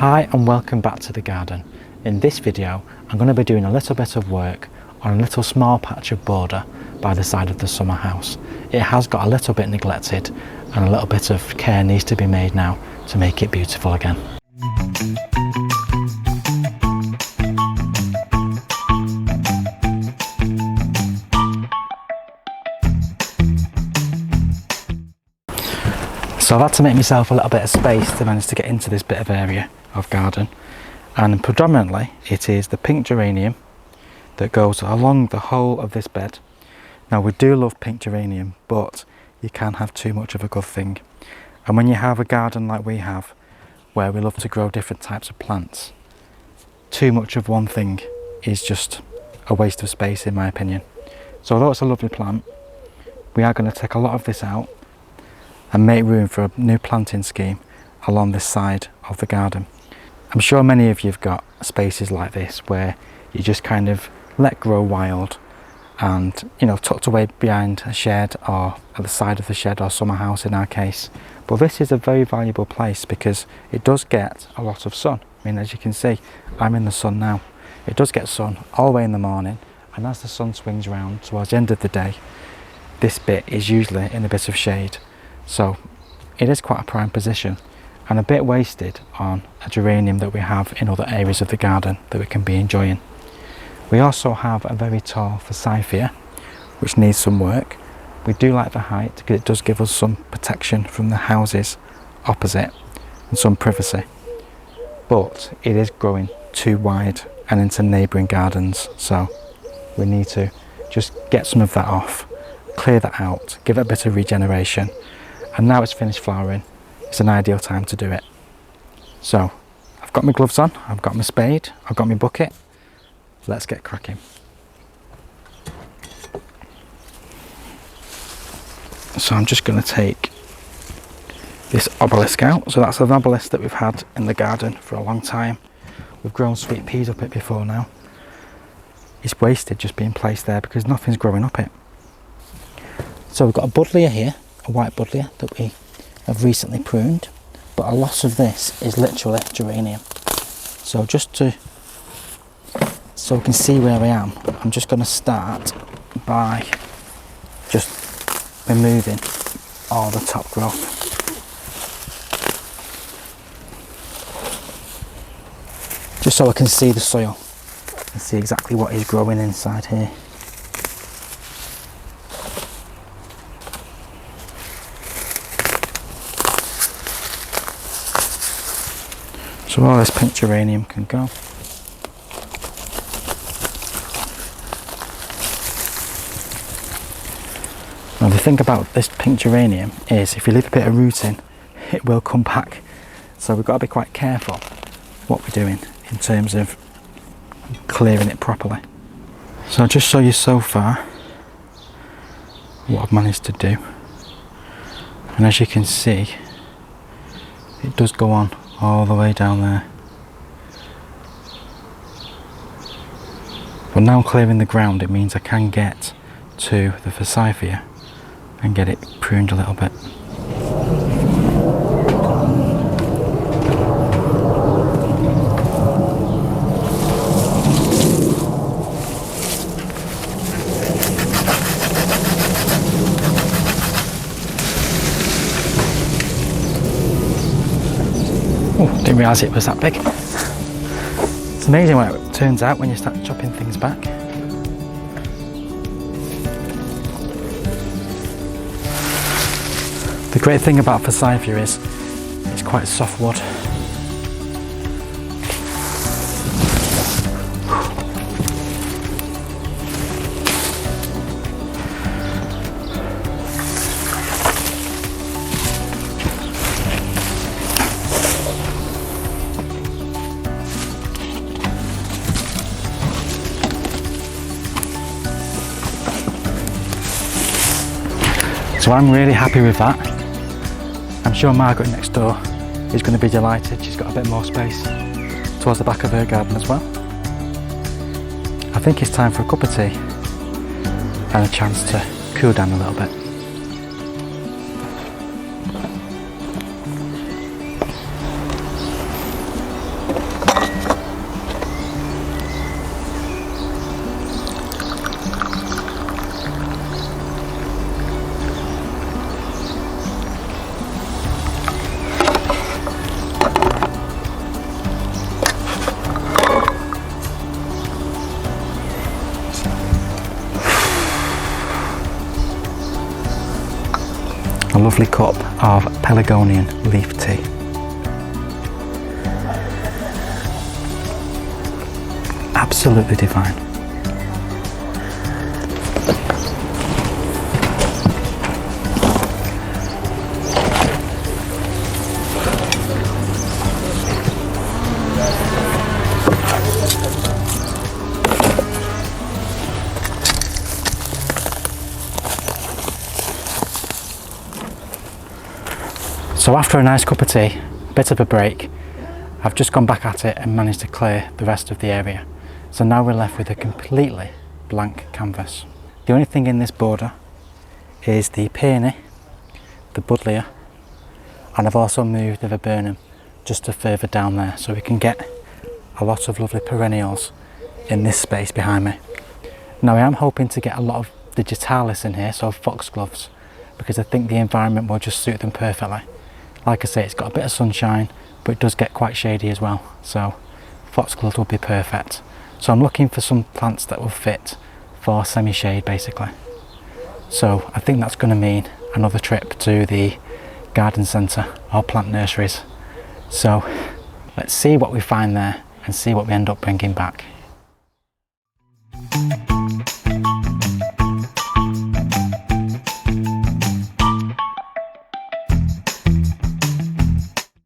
Hi and welcome back to the garden. In this video I'm going to be doing a little bit of work on a little small patch of border by the side of the summer house. It has got a little bit neglected and a little bit of care needs to be made now to make it beautiful again. So I've had to make myself a little bit of space to manage to get into this bit of area of garden, and predominantly it is the pink geranium that goes along the whole of this bed. Now we do love pink geranium, but you can have too much of a good thing, and when you have a garden like we have where we love to grow different types of plants, too much of one thing is just a waste of space in my opinion. So although it's a lovely plant, we are going to take a lot of this out and make room for a new planting scheme along this side of the garden. I'm sure many of you have got spaces like this where you just kind of let grow wild and, you know, tucked away behind a shed or at the side of the shed or summer house in our case. But this is a very valuable place because it does get a lot of sun. I mean, as you can see, I'm in the sun now. It does get sun all the way in the morning, and as the sun swings round towards the end of the day, this bit is usually in a bit of shade. So it is quite a prime position and a bit wasted on a geranium that we have in other areas of the garden that we can be enjoying. We also have a very tall Forsythia which needs some work. We do like the height because it does give us some protection from the houses opposite and some privacy, but it is growing too wide and into neighbouring gardens, so we need to just get some of that off, clear that out, give it a bit of regeneration. And now it's finished flowering, it's an ideal time to do it. So I've got my gloves on, I've got my spade, I've got my bucket. Let's get cracking. So I'm just going to take this obelisk out. So that's an obelisk that we've had in the garden for a long time. We've grown sweet peas up it before now. It's wasted just being placed there because nothing's growing up it. So we've got a buddleia here, a white buddleia that we have recently pruned, but a lot of this is literally geranium. So so we can see where I am, I'm just going to start by just removing all the top growth. Just so I can see the soil and see exactly what is growing inside here. So all this pink geranium can go. Now the thing about this pink geranium is if you leave a bit of rooting, it will come back. So we've got to be quite careful what we're doing in terms of clearing it properly. So I'll just show you so far what I've managed to do. And as you can see, it does go on all the way down there. But now clearing the ground, it means I can get to the Forsythia and get it pruned a little bit. Didn't realise it was that big. It's amazing what it turns out when you start chopping things back. The great thing about Forsythia is it's quite soft wood. So I'm really happy with that. I'm sure Margaret next door is going to be delighted. She's got a bit more space towards the back of her garden as well. I think it's time for a cup of tea and a chance to cool down a little bit. lovely cup of Pelargonian leaf tea. Absolutely divine. So after a nice cup of tea, bit of a break, I've just gone back at it and managed to clear the rest of the area. So now we're left with a completely blank canvas. The only thing in this border is the peony, the buddleia, and I've also moved the viburnum just to further down there so we can get a lot of lovely perennials in this space behind me. Now I am hoping to get a lot of digitalis in here, so foxgloves, because I think the environment will just suit them perfectly. Like I say, it's got a bit of sunshine, but it does get quite shady as well, so foxgloves will be perfect. So I'm looking for some plants that will fit for semi-shade basically. So I think that's going to mean another trip to the garden centre or plant nurseries. So let's see what we find there and see what we end up bringing back.